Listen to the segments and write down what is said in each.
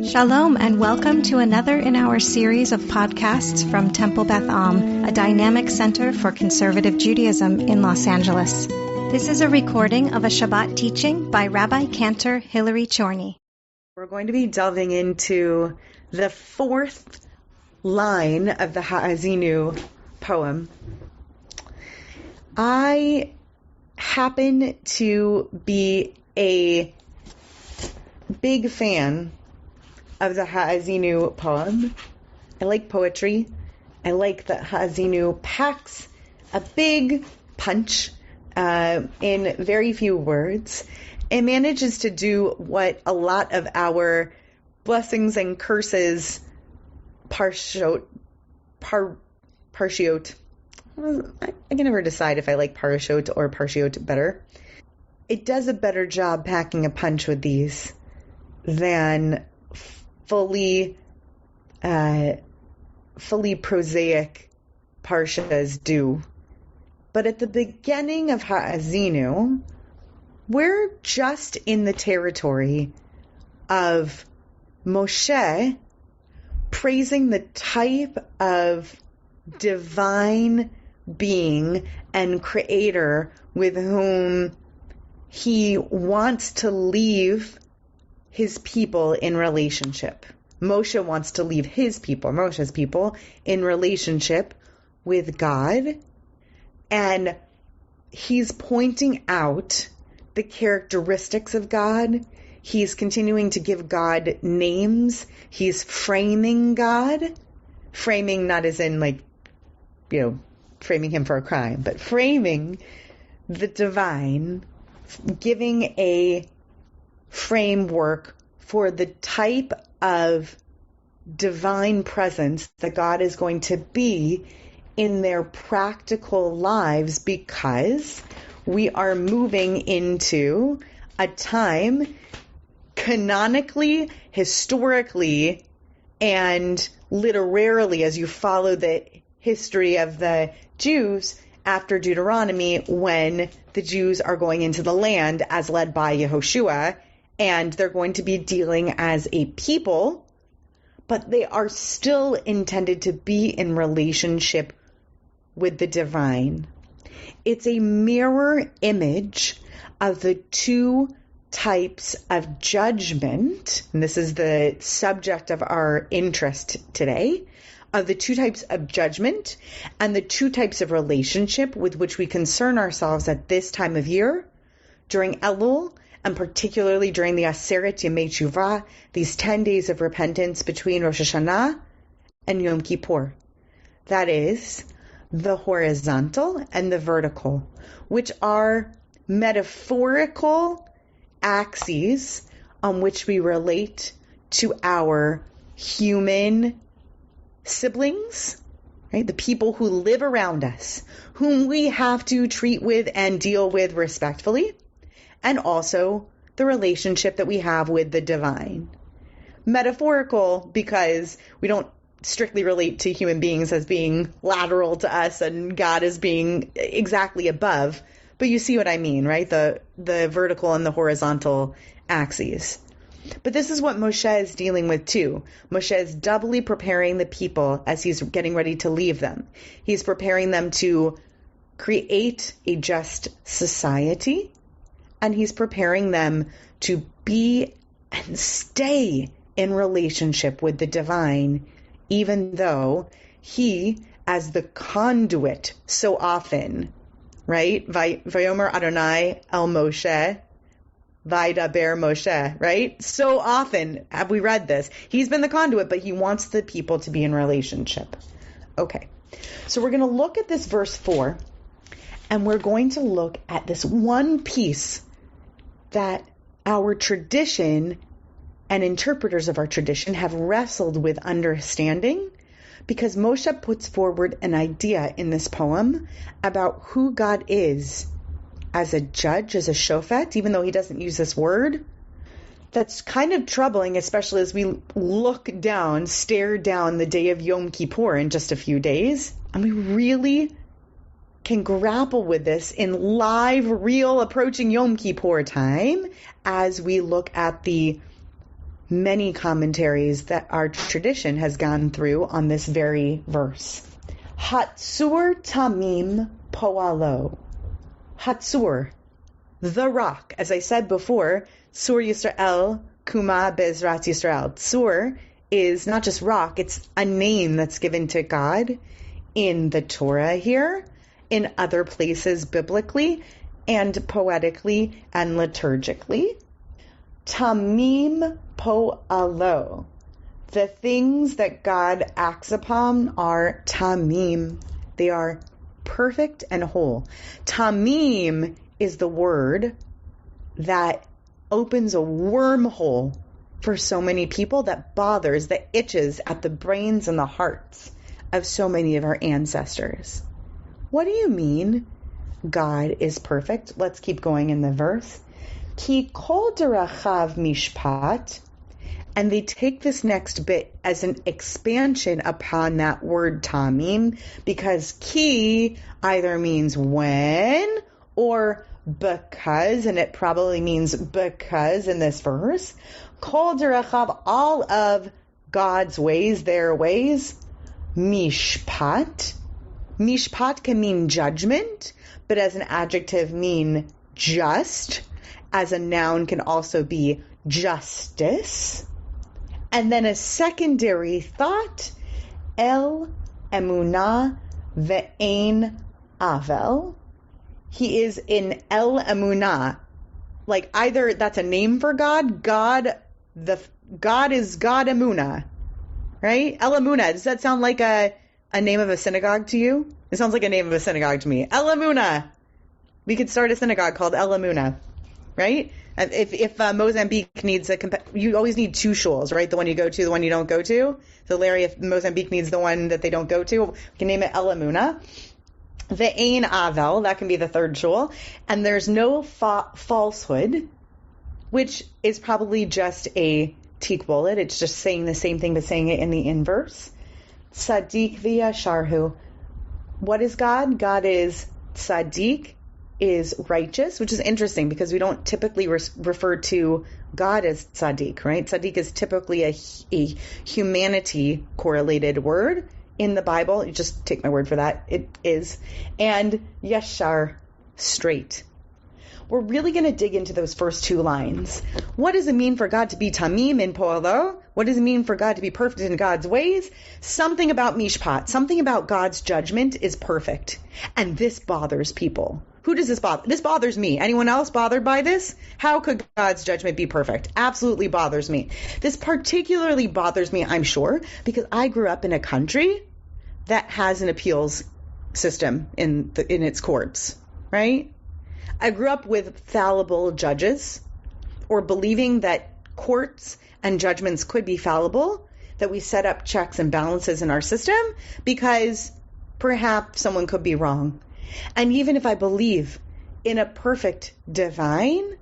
Shalom and welcome to another in our series of podcasts from Temple Beth Am, a dynamic center for conservative Judaism in Los Angeles. This is a recording of a Shabbat teaching by Rabbi-Cantor Chorny. We're going to be delving into the fourth line of the Ha'azinu poem. I happen to be a big fan of the Ha'azinu poem. I like poetry. I like that Ha'azinu packs a big punch in very few words. It manages to do what a lot of our blessings and curses parshiot. I can never decide if I like parshiot or parshiot better. It does a better job packing a punch with these than fully prosaic parshas do. But at the beginning of Ha'azinu, we're just in the territory of Moshe praising the type of divine being and creator with whom he wants to leave his people in relationship. Moshe wants to leave Moshe's people, in relationship with God. And he's pointing out the characteristics of God. He's continuing to give God names. He's framing God. Framing not as in framing him for a crime, but framing the divine, giving a framework for the type of divine presence that God is going to be in their practical lives, because we are moving into a time canonically, historically, and literarily, as you follow the history of the Jews after Deuteronomy, when the Jews are going into the land as led by Yehoshua, and they're going to be dealing as a people, but they are still intended to be in relationship with the divine. It's a mirror image of the two types of judgment, and this is the subject of our interest today, of the two types of judgment and the two types of relationship with which we concern ourselves at this time of year, during Elul, and particularly during the Aseret Yemei Teshuvah, these 10 days of repentance between Rosh Hashanah and Yom Kippur. That is, the horizontal and the vertical, which are metaphorical axes on which we relate to our human siblings, right? The people who live around us, whom we have to treat with and deal with respectfully, and also the relationship that we have with the divine. Metaphorical because we don't strictly relate to human beings as being lateral to us and God as being exactly above, but you see what I mean, right? The vertical and the horizontal axes. But this is what Moshe is dealing with too. Moshe is doubly preparing the people as he's getting ready to leave them. He's preparing them to create a just society, and he's preparing them to be and stay in relationship with the divine, even though he, as the conduit so often, right? Vayomer Adonai el Moshe, Vaidaber Moshe, right? So often have we read this. He's been the conduit, but he wants the people to be in relationship. Okay, so we're going to look at this verse 4, and we're going to look at this one piece that our tradition and interpreters of our tradition have wrestled with understanding, because Moshe puts forward an idea in this poem about who God is as a judge, as a shofet, even though he doesn't use this word. That's kind of troubling, especially as we stare down the day of Yom Kippur in just a few days. And we really can grapple with this in live, real, approaching Yom Kippur time as we look at the many commentaries that our tradition has gone through on this very verse. Hatzur tamim poalo. Hatzur, the rock. As I said before, Sur Yisrael Kuma Bezrat Yisrael. Tzur is not just rock, it's a name that's given to God in the Torah here, in other places biblically, and poetically and liturgically. Tamim po'alo. The things that God acts upon are tamim. They are perfect and whole. Tamim is the word that opens a wormhole for so many people, that bothers, that itches at the brains and the hearts of so many of our ancestors. What do you mean God is perfect? Let's keep going in the verse. Ki kol derachav mishpat. And they take this next bit as an expansion upon that word tamim, because ki either means when or because, and it probably means because in this verse. Kol derachav, all of God's ways, their ways. Mishpat. Mishpat can mean judgment, but as an adjective mean just. As a noun can also be justice. And then a secondary thought, El Emunah Ve'ein Avel. He is in El Emunah. Like either that's a name for God, God is God Emunah, right? El Emunah. Does that sound like a name of a synagogue to you? It sounds like a name of a synagogue to me. El Emunah. We could start a synagogue called El Emunah, right? If Mozambique needs you always need two shuls, right? The one you go to, the one you don't go to. So Larry, if Mozambique needs the one that they don't go to, we can name it El Emunah. Ve'ein Avel, that can be the third shul. And there's no falsehood, which is probably just a tikbolet. It's just saying the same thing, but saying it in the inverse. Tzaddik v'yasharhu. What is God? God is tzaddik, is righteous, which is interesting because we don't typically refer to God as tzaddik, right? Tzaddik is typically a humanity correlated word in the Bible. You just take my word for that. It is. And yashar, straight. We're really going to dig into those first two lines. What does it mean for God to be tamim in po'alo? What does it mean for God to be perfect in God's ways? Something about mishpat, something about God's judgment is perfect. And this bothers people. Who does this bother? This bothers me. Anyone else bothered by this? How could God's judgment be perfect? Absolutely bothers me. This particularly bothers me, I'm sure, because I grew up in a country that has an appeals system in its courts, right? I grew up with fallible judges, or believing that courts and judgments could be fallible, that we set up checks and balances in our system because perhaps someone could be wrong. And even if I believe in a perfect divine,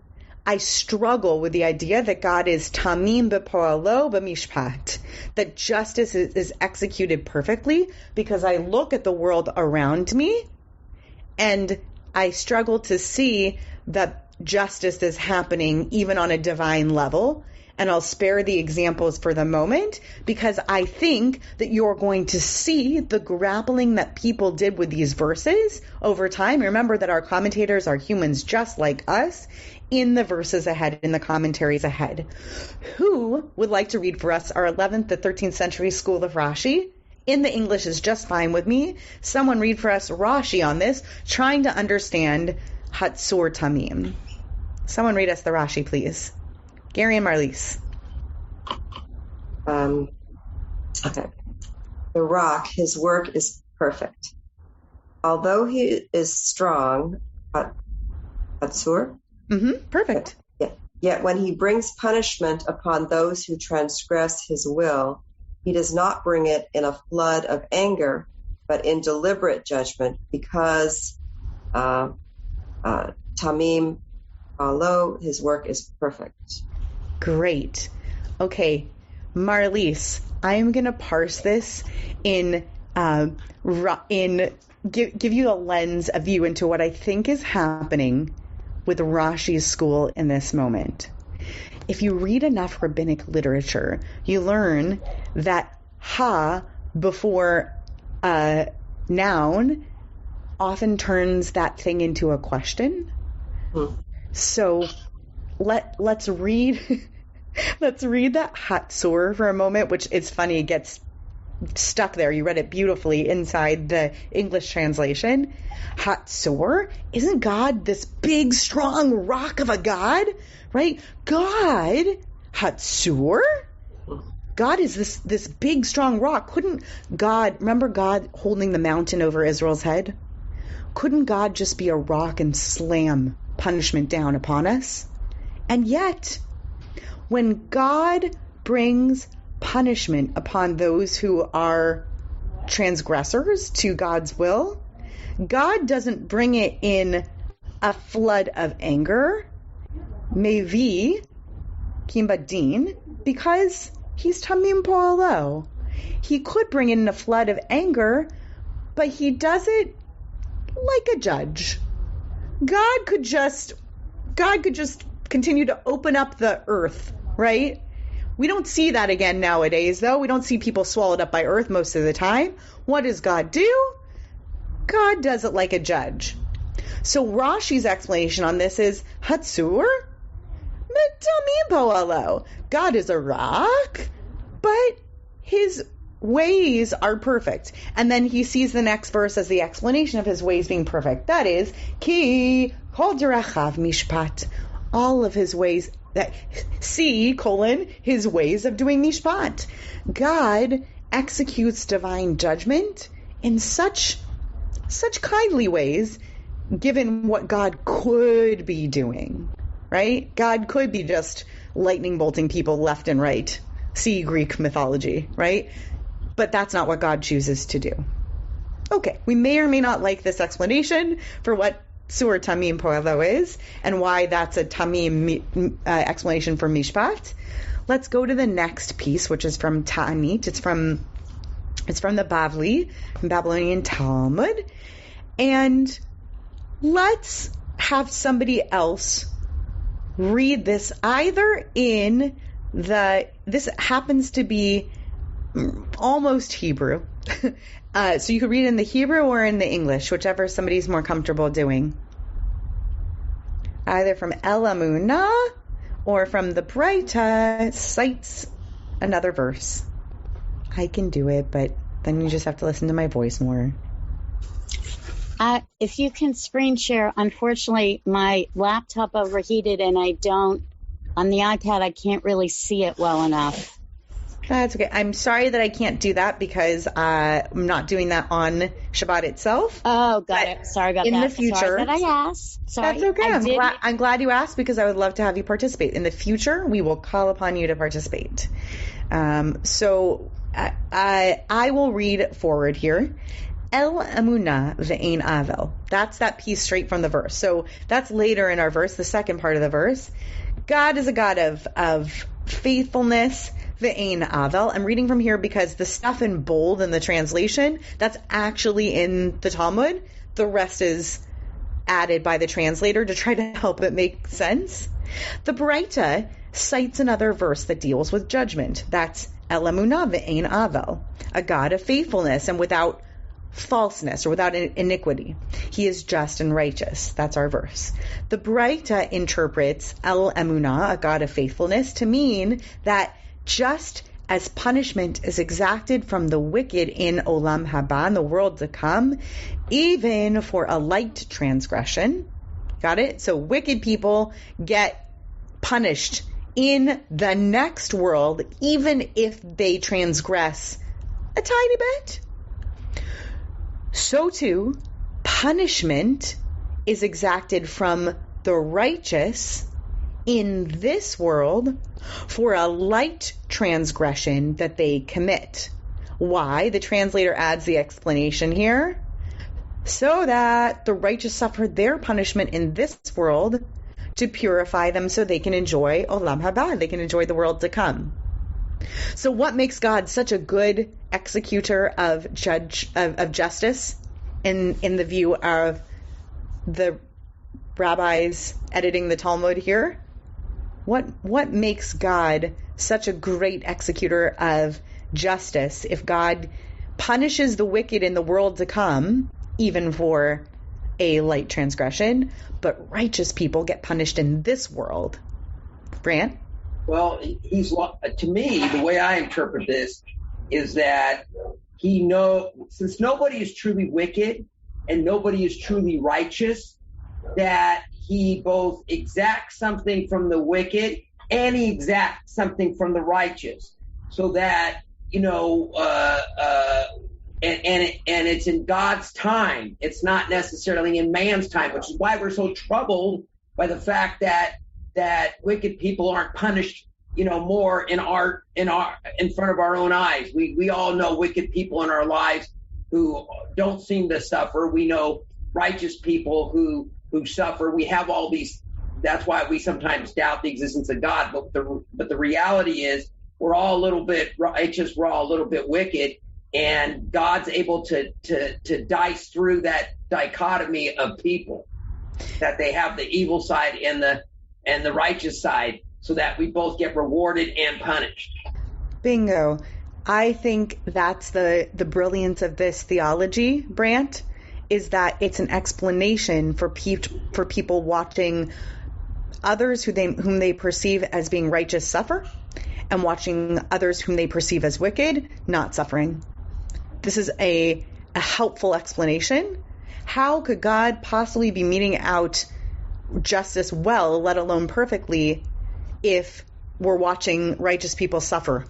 I struggle with the idea that God is tamim b'po'alo b'mishpat, that justice is executed perfectly, because I look at the world around me and I struggle to see that justice is happening even on a divine level. And I'll spare the examples for the moment because I think that you're going to see the grappling that people did with these verses over time. Remember that our commentators are humans just like us in the verses ahead, in the commentaries ahead. Who would like to read for us our 11th to 13th century school of Rashi? In the English is just fine with me. Someone read for us Rashi on this, trying to understand Hatzur Tamim. Someone read us the Rashi, please. Gary and Marlise. Okay. The rock, his work is perfect. Although he is strong, Hatzur? Perfect. Yet when he brings punishment upon those who transgress his will, he does not bring it in a flood of anger, but in deliberate judgment, because Tamim, although his work is perfect. Great. Okay, Marlise, I'm going to parse this give you a lens, a view into what I think is happening with Rashi's school in this moment. if you read enough rabbinic literature, you learn that ha before noun often turns that thing into a question. So let's read that Hatzur for a moment, which it's funny, it gets stuck there. You read it beautifully inside the English translation. Hatzur, isn't God this big, strong rock of a God? Right? God, Hatzur? God is this big, strong rock. Couldn't God, remember God holding the mountain over Israel's head? Couldn't God just be a rock and slam punishment down upon us? And yet, when God brings punishment upon those who are transgressors to God's will, God doesn't bring it in a flood of anger, mevi kimbadin, because he's tamim po'alo. He could bring it in a flood of anger, but he does it like a judge. God could just continue to open up the earth, right? We don't see that again nowadays, though. We don't see people swallowed up by earth most of the time. What does God do? God does it like a judge. So Rashi's explanation on this is Hatzur Metamim Po'alo. God is a rock, but his ways are perfect. And then he sees the next verse as the explanation of his ways being perfect. That is, Ki Kol Derachav Mishpat. All of his ways, that his ways of doing mishpat. God executes divine judgment in such kindly ways, given what God could be doing, right? God could be just lightning bolting people left and right. See Greek mythology, right? But that's not what God chooses to do. Okay, we may or may not like this explanation for what Sur Tamim Po'elo is, and why that's a Tamim explanation for Mishpat. Let's go to the next piece, which is from Ta'anit. It's from the Bavli, Babylonian Talmud. And let's have somebody else read this either in this happens to be almost Hebrew. So you could read it in the Hebrew or in the English, whichever somebody's more comfortable doing. Either from El Amunah or from the Breita cites another verse. I can do it, but then you just have to listen to my voice more. If you can screen share, unfortunately, my laptop overheated and on the iPad, I can't really see it well enough. That's okay. I'm sorry that I can't do that because I'm not doing that on Shabbat itself. Oh, got it. Sorry about that. In the future. Sorry that I asked. Sorry. That's okay. I'm glad you asked because I would love to have you participate. In the future, we will call upon you to participate. So I will read forward here. El Amunah ve'ein avel. That's that piece straight from the verse. So that's later in our verse, the second part of the verse. God is a God of faithfulness. Ve'ein avel. I'm reading from here because the stuff in bold in the translation, that's actually in the Talmud. The rest is added by the translator to try to help it make sense. The Breita cites another verse that deals with judgment. That's El Amunah ve'ein avel, a God of faithfulness and without falseness or without iniquity. He is just and righteous. That's our verse. The Breita interprets El Amunah, a God of faithfulness, to mean that just as punishment is exacted from the wicked in Olam Haba, in the world to come, even for a light transgression. Got it? So wicked people get punished in the next world, even if they transgress a tiny bit. So too, punishment is exacted from the righteous in this world for a light transgression that they commit. Why? The translator adds the explanation here. So that the righteous suffer their punishment in this world to purify them so they can enjoy Olam Haba, they can enjoy the world to come. So what makes God such a good executor of justice in the view of the rabbis editing the Talmud here? What makes God such a great executor of justice if God punishes the wicked in the world to come, even for a light transgression, but righteous people get punished in this world? Brant? Well, to me, the way I interpret this is that he knows, since nobody is truly wicked and nobody is truly righteous, that he both exacts something from the wicked and he exacts something from the righteous, so that, and it's in God's time. It's not necessarily in man's time, which is why we're so troubled by the fact that wicked people aren't punished, more in front of our own eyes. We all know wicked people in our lives who don't seem to suffer. We know righteous people who suffer. We have all these. That's why we sometimes doubt the existence of God. But the reality is, we're all a little bit righteous. We're all a little bit wicked, and God's able to dice through that dichotomy of people, that they have the evil side and the righteous side, so that we both get rewarded and punished. Bingo. I think that's the brilliance of this theology, Brant, is that it's an explanation for people watching others whom they perceive as being righteous suffer, and watching others whom they perceive as wicked not suffering. This is a helpful explanation. How could God possibly be meting out justice well, let alone perfectly, if we're watching righteous people suffer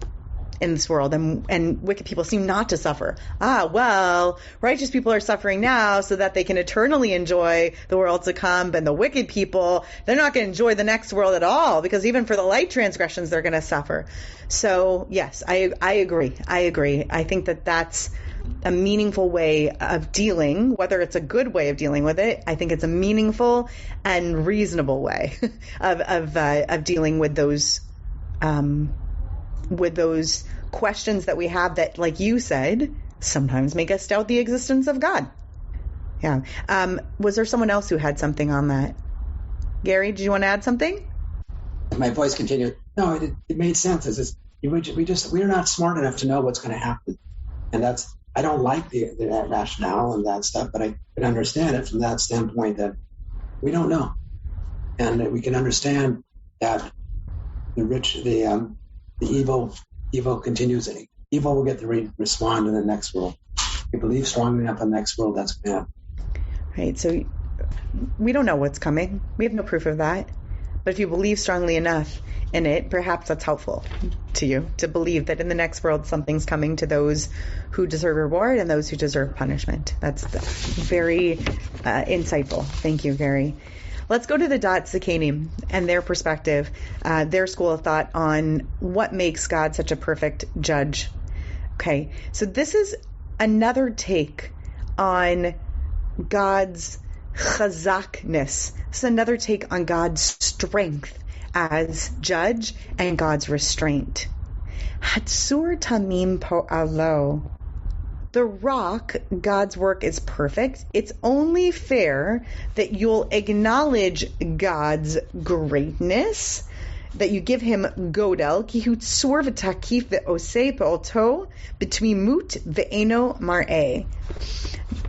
in this world and wicked people seem not to suffer? Righteous people are suffering now so that they can eternally enjoy the world to come, and the wicked people, they're not going to enjoy the next world at all, because even for the light transgressions, they're going to suffer. So yes, I agree. I think that that's a meaningful way of dealing, whether it's a good way of dealing with it. I think it's a meaningful and reasonable way of dealing with those questions that we have that, like you said, sometimes make us doubt the existence of God. Yeah. Was there someone else who had something on that? Gary, did you want to add something? My voice continued. No, it made sense. We're not smart enough to know what's going to happen, and I don't like that rationale and that stuff, but I can understand it from that standpoint that we don't know, and that we can understand that the evil continues. Evil will get to respond in the next world. If we believe strongly enough in the next world, that's going to happen. Right. So we don't know what's coming. We have no proof of that. But if you believe strongly enough in it, perhaps that's helpful to you to believe that in the next world something's coming to those who deserve reward and those who deserve punishment. That's very insightful. Thank you, Gary. Let's go to the Da'at Zikanim and their perspective, their school of thought on what makes God such a perfect judge. Okay, so this is another take on God's chazakness. This is another take on God's strength as judge and God's restraint. Hatsur tamim po'alo. The rock, God's work, is perfect. It's only fair that you'll acknowledge God's greatness, that you give him godel, ki hutsur v'takif ve'oseh pe'oto b'tmimut ve'eno mar'eh.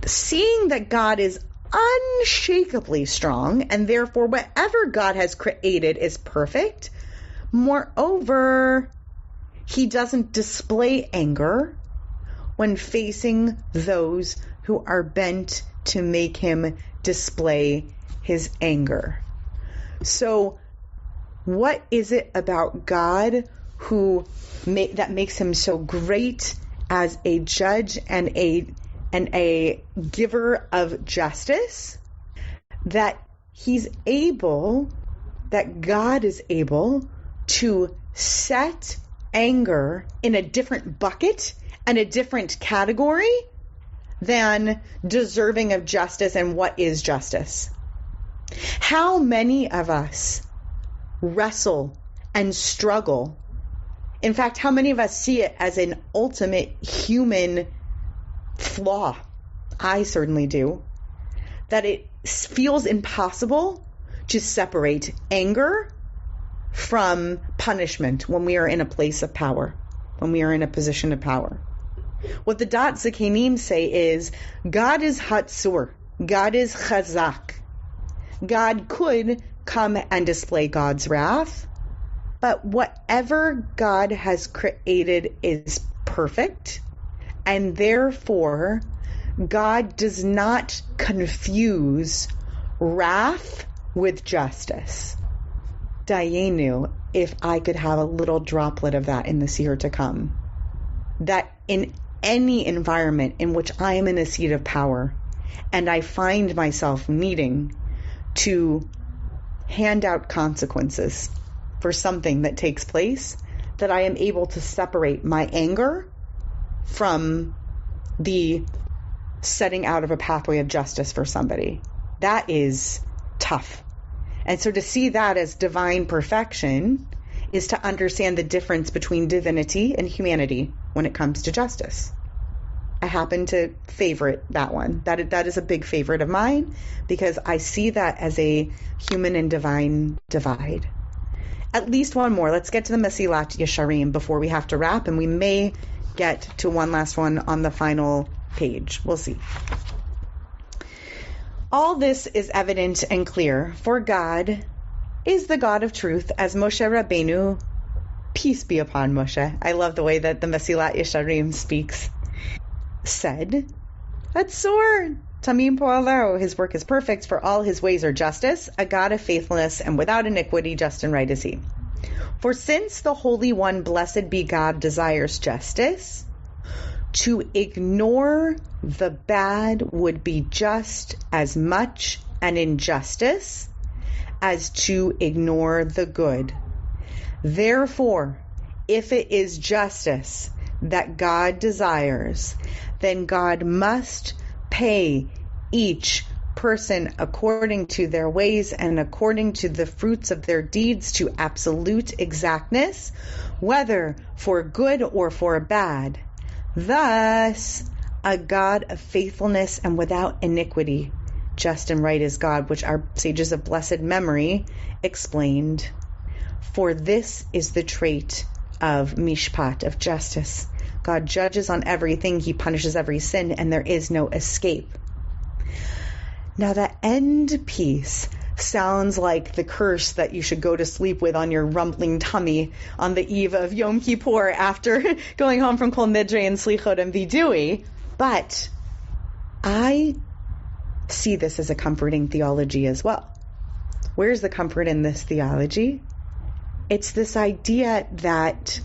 Seeing that God is unshakably strong, and therefore whatever God has created is perfect. Moreover, he doesn't display anger when facing those who are bent to make him display his anger. So what is it about God that makes him so great as a judge and a giver of justice, that God is able to set anger in a different bucket and a different category than deserving of justice and what is justice? How many of us wrestle and struggle? In fact, how many of us see it as an ultimate human flaw? I certainly do. That it feels impossible to separate anger from punishment when we are in a place of power, when we are in a position of power. What the Dat Zakenim say is, God is Hatzur, God is Chazak. God could come and display God's wrath, but whatever God has created is perfect, and therefore God does not confuse wrath with justice. Dayenu, if I could have a little droplet of that in this year to come, that in any environment in which I am in a seat of power and I find myself needing to hand out consequences for something that takes place, that I am able to separate my anger from the setting out of a pathway of justice for somebody. That is tough. And so to see that as divine perfection is to understand the difference between divinity and humanity when it comes to justice. I happen to favorite that one. That is a big favorite of mine because I see that as a human and divine divide. At least one more. Let's get to the Mesilat Yesharim before we have to wrap, and we may get to one last one on the final page. We'll see. All this is evident and clear, for God is the God of truth, as Moshe Rabbeinu, peace be upon Moshe, I love the way that the Mesilat Yesharim speaks, said, Hatzur, Tamim Po'alo, his work is perfect, for all his ways are justice, a God of faithfulness, and without iniquity, just and right is he. For since the Holy One, blessed be God, desires justice, to ignore the bad would be just as much an injustice as to ignore the good. Therefore, if it is justice that God desires, then God must pay each person according to their ways and according to the fruits of their deeds to absolute exactness, whether for good or for bad. Thus, a God of faithfulness and without iniquity, just and right is God, which our sages of blessed memory explained. For this is the trait of mishpat, of justice. God judges on everything, he punishes every sin, and there is no escape. Now that end piece sounds like the curse that you should go to sleep with on your rumbling tummy on the eve of Yom Kippur after going home from Kol Nidre and Slichot and Vidui. But I see this as a comforting theology as well. Where's the comfort in this theology? It's this idea that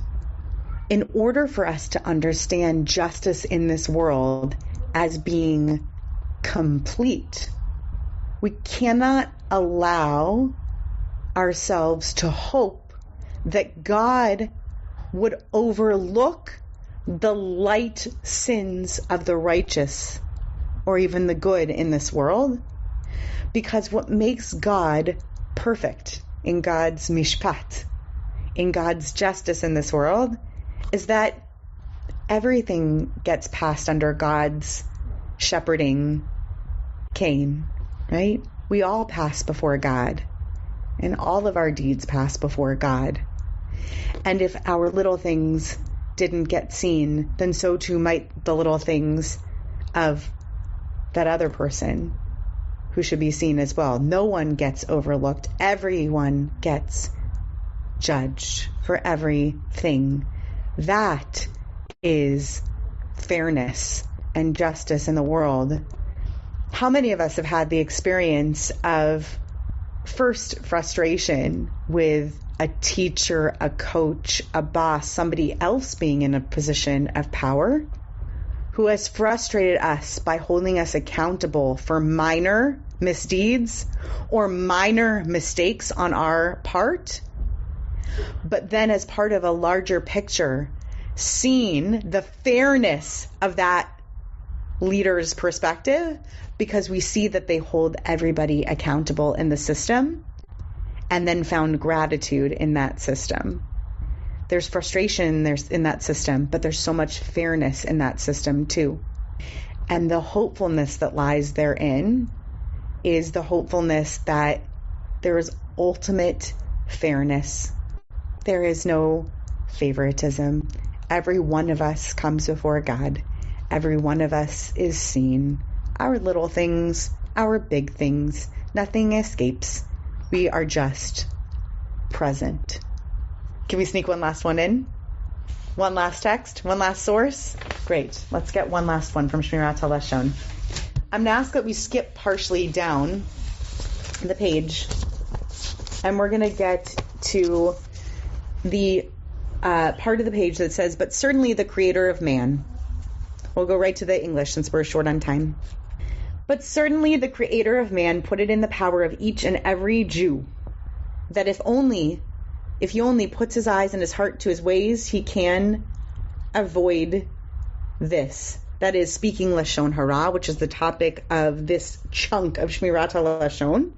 in order for us to understand justice in this world as being complete, we cannot allow ourselves to hope that God would overlook the light sins of the righteous or even the good in this world, because what makes God perfect in God's mishpat, in God's justice in this world, is that everything gets passed under God's shepherding cane, right? We all pass before God, and all of our deeds pass before God. And if our little things didn't get seen, then so too might the little things of that other person who should be seen as well. No one gets overlooked. Everyone gets judged for everything. That is fairness and justice in the world. How many of us have had the experience of first frustration with a teacher, a coach, a boss, somebody else being in a position of power, who has frustrated us by holding us accountable for minor misdeeds or minor mistakes on our part, but then as part of a larger picture, seeing the fairness of that leader's perspective, because we see that they hold everybody accountable in the system, and then found gratitude in that system. There's frustration in that system, but there's so much fairness in that system too. And the hopefulness that lies therein is the hopefulness that there is ultimate fairness There is no favoritism. Every one of us comes before God. Every one of us is seen. Our little things, our big things, nothing escapes. We are just present. Can we sneak one last one in? One last text? One last source? Great. Let's get one last one from Shmirat HaLashon. I'm going to ask that we skip partially down the page, and we're going to get to the part of the page that says, but certainly the creator of man. We'll go right to the English since we're short on time. But certainly the creator of man put it in the power of each and every Jew that if he only puts his eyes and his heart to his ways, he can avoid this. That is speaking Lashon Hara, which is the topic of this chunk of Shmirat HaLashon.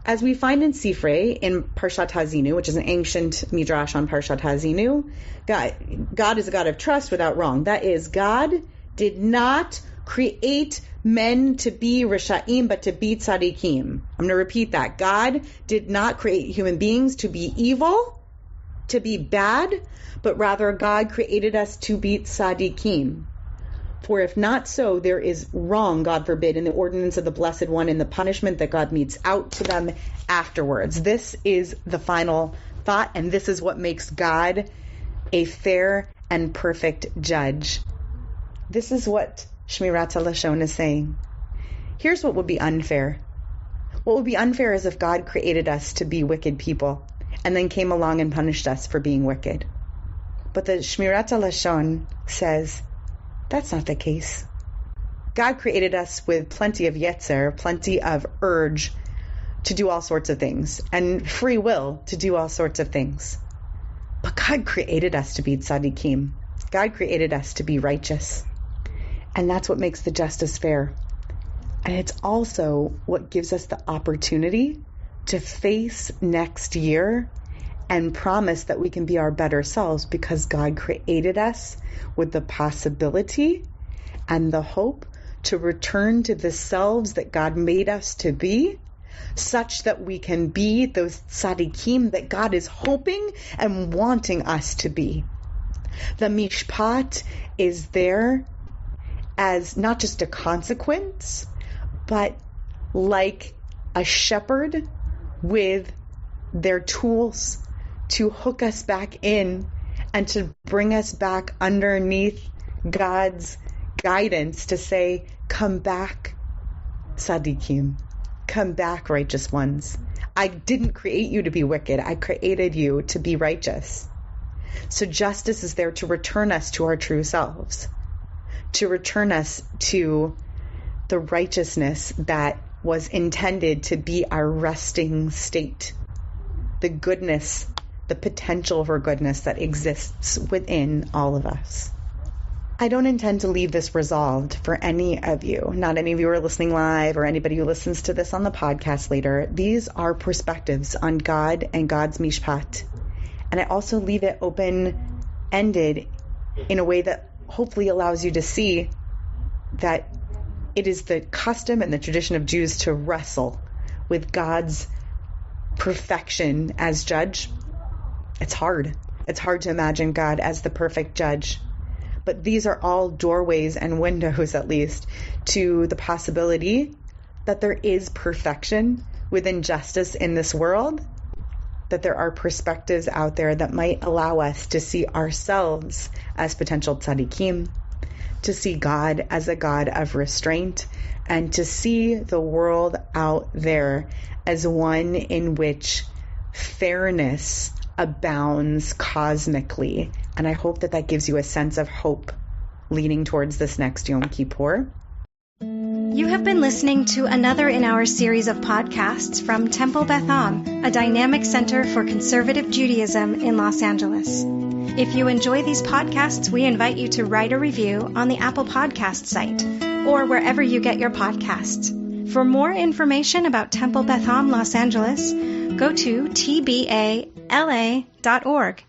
As we find in Sifrei, in Parshat Hazinu, which is an ancient midrash on Parshat Hazinu, God is a God of trust without wrong. That is, God did not create men to be Risha'im, but to be Tzadikim. I'm going to repeat that. God did not create human beings to be evil, to be bad, but rather God created us to be Tzadikim. For if not so, there is wrong, God forbid, in the ordinance of the Blessed One, in the punishment that God metes out to them afterwards. This is the final thought, and this is what makes God a fair and perfect judge. This is what Shmirat HaLashon is saying. Here's what would be unfair. What would be unfair is if God created us to be wicked people and then came along and punished us for being wicked. But the Shmirat HaLashon says, that's not the case. God created us with plenty of yetzer, plenty of urge to do all sorts of things, and free will to do all sorts of things. But God created us to be tzaddikim. God created us to be righteous. And that's what makes the justice fair. And it's also what gives us the opportunity to face next year and promise that we can be our better selves, because God created us with the possibility and the hope to return to the selves that God made us to be, such that we can be those tzaddikim that God is hoping and wanting us to be. The mishpat is there as not just a consequence, but like a shepherd with their tools to hook us back in and to bring us back underneath God's guidance to say, come back, tzaddikim. Come back, righteous ones. I didn't create you to be wicked. I created you to be righteous. So justice is there to return us to our true selves, to return us to the righteousness that was intended to be our resting state, the goodness, the potential for goodness that exists within all of us. I don't intend to leave this resolved for any of you, not any of you who are listening live or anybody who listens to this on the podcast later. These are perspectives on God and God's mishpat. And I also leave it open-ended in a way that hopefully allows you to see that it is the custom and the tradition of Jews to wrestle with God's perfection as judge. It's hard. It's hard to imagine God as the perfect judge. But these are all doorways and windows, at least, to the possibility that there is perfection within justice in this world, that there are perspectives out there that might allow us to see ourselves as potential tzaddikim, to see God as a God of restraint, and to see the world out there as one in which fairness abounds cosmically. And I hope that that gives you a sense of hope leading towards this next Yom Kippur. You have been listening to another in our series of podcasts from Temple Beth Am, a dynamic center for conservative Judaism in Los Angeles. If you enjoy these podcasts, we invite you to write a review on the Apple Podcast site or wherever you get your podcasts. For more information about Temple Beth Am Los Angeles, go to tbala.org.